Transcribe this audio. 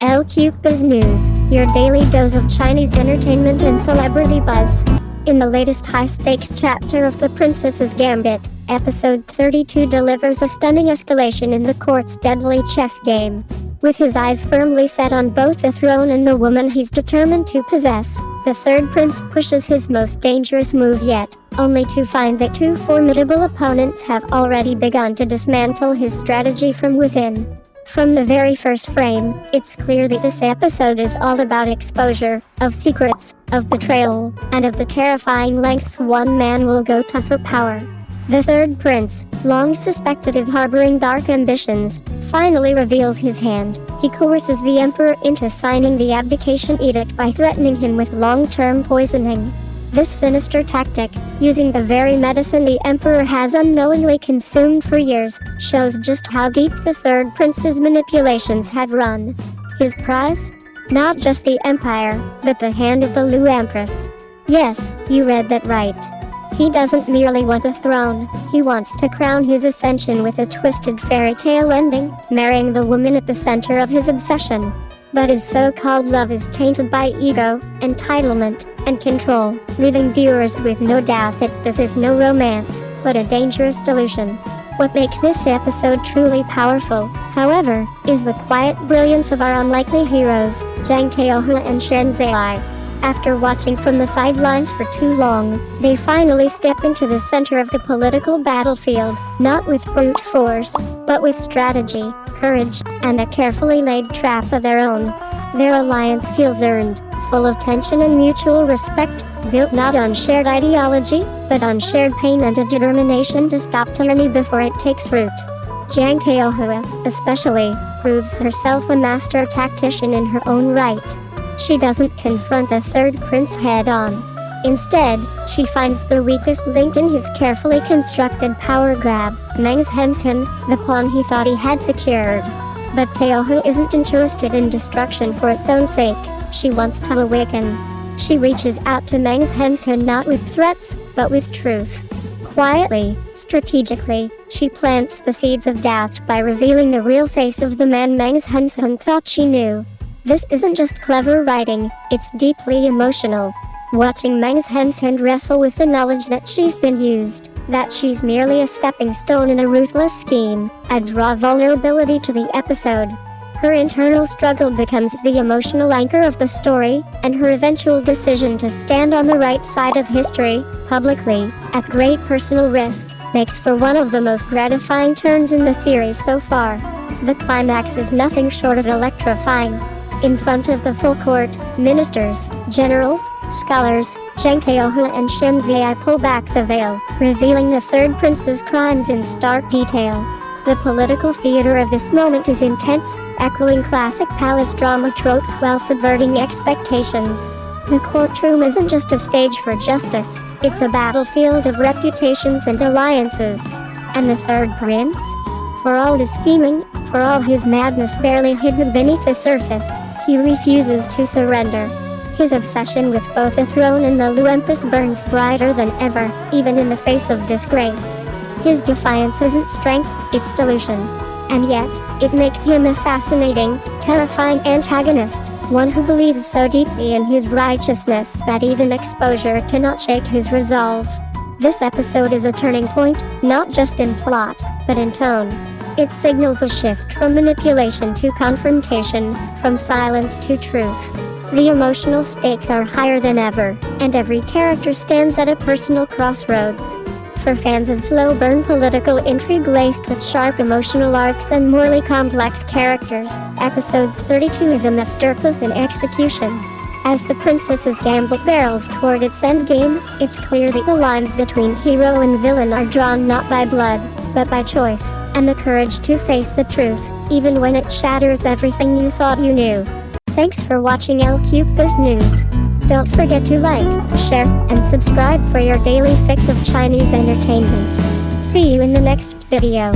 LQBuzz News, your daily dose of Chinese entertainment and celebrity buzz. In the latest high-stakes chapter of The Princess's Gambit, Episode 32 delivers a stunning escalation in the court's deadly chess game. With his eyes firmly set on both the throne and the woman he's determined to possess, the third prince pushes his most dangerous move yet, only to find that two formidable opponents have already begun to dismantle his strategy from within. From the very first frame, it's clear that this episode is all about exposure, of secrets, of betrayal, and of the terrifying lengths one man will go to for power. The third prince, long suspected of harboring dark ambitions, finally reveals his hand. He coerces the emperor into signing the abdication edict by threatening him with long-term poisoning. This sinister tactic, using the very medicine the emperor has unknowingly consumed for years, shows just how deep the third prince's manipulations have run. His prize? Not just the empire, but the hand of the Liu Empress. Yes, you read that right. He doesn't merely want the throne, he wants to crown his ascension with a twisted fairy tale ending, marrying the woman at the center of his obsession. But his so-called love is tainted by ego, entitlement, and control, leaving viewers with no doubt that this is no romance, but a dangerous delusion. What makes this episode truly powerful, however, is the quiet brilliance of our unlikely heroes, Jiang Taohua and Shen Zaiye. After watching from the sidelines for too long, they finally step into the center of the political battlefield, not with brute force, but with strategy, courage, and a carefully laid trap of their own. Their alliance feels earned, full of tension and mutual respect, built not on shared ideology, but on shared pain and a determination to stop tyranny before it takes root. Jiang Taohua, especially, proves herself a master tactician in her own right. She doesn't confront the third prince head-on. Instead, she finds the weakest link in his carefully constructed power grab, Meng Zhenzhen, the pawn he thought he had secured. But Taohua isn't interested in destruction for its own sake, she wants to awaken. She reaches out to Meng Zhenzhen not with threats, but with truth. Quietly, strategically, she plants the seeds of doubt by revealing the real face of the man Meng Zhenzhen thought she knew. This isn't just clever writing, it's deeply emotional. Watching Meng Zhenzhen wrestle with the knowledge that she's been used, that she's merely a stepping stone in a ruthless scheme, adds raw vulnerability to the episode. Her internal struggle becomes the emotional anchor of the story, and her eventual decision to stand on the right side of history, publicly, at great personal risk, makes for one of the most gratifying turns in the series so far. The climax is nothing short of electrifying. In front of the full court, ministers, generals, scholars, Jiang Taohua and Shen Zaiye pull back the veil, revealing the third prince's crimes in stark detail. The political theater of this moment is intense, echoing classic palace drama tropes while subverting expectations. The courtroom isn't just a stage for justice, it's a battlefield of reputations and alliances. And the third prince? For all his scheming, for all his madness barely hidden beneath the surface, he refuses to surrender. His obsession with both the throne and the Liu Empress burns brighter than ever, even in the face of disgrace. His defiance isn't strength, it's delusion. And yet, it makes him a fascinating, terrifying antagonist, one who believes so deeply in his righteousness that even exposure cannot shake his resolve. This episode is a turning point, not just in plot, but in tone. It signals a shift from manipulation to confrontation, from silence to truth. The emotional stakes are higher than ever, and every character stands at a personal crossroads. For fans of slow-burn political intrigue laced with sharp emotional arcs and morally complex characters, Episode 32 is a masterclass in execution. As the Princess's Gambit barrels toward its endgame, it's clear that the lines between hero and villain are drawn not by blood, but by choice, and the courage to face the truth, even when it shatters everything you thought you knew. Thanks for watching LQBuzz News. Don't forget to like, share, and subscribe for your daily fix of Chinese entertainment. See you in the next video.